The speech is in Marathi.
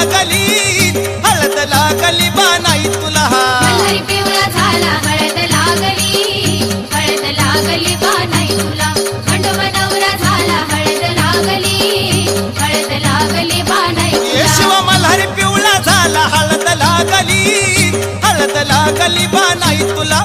लागली हळद लागली बानाई तुला मल्हारी पिवळा झाला हळद लागली बानाई तुला खंडोबा नवरा झाला हळद लागली बानाई ये तुला शिव मल्हारी पिवळा झाला हळद लागली बानाई तुला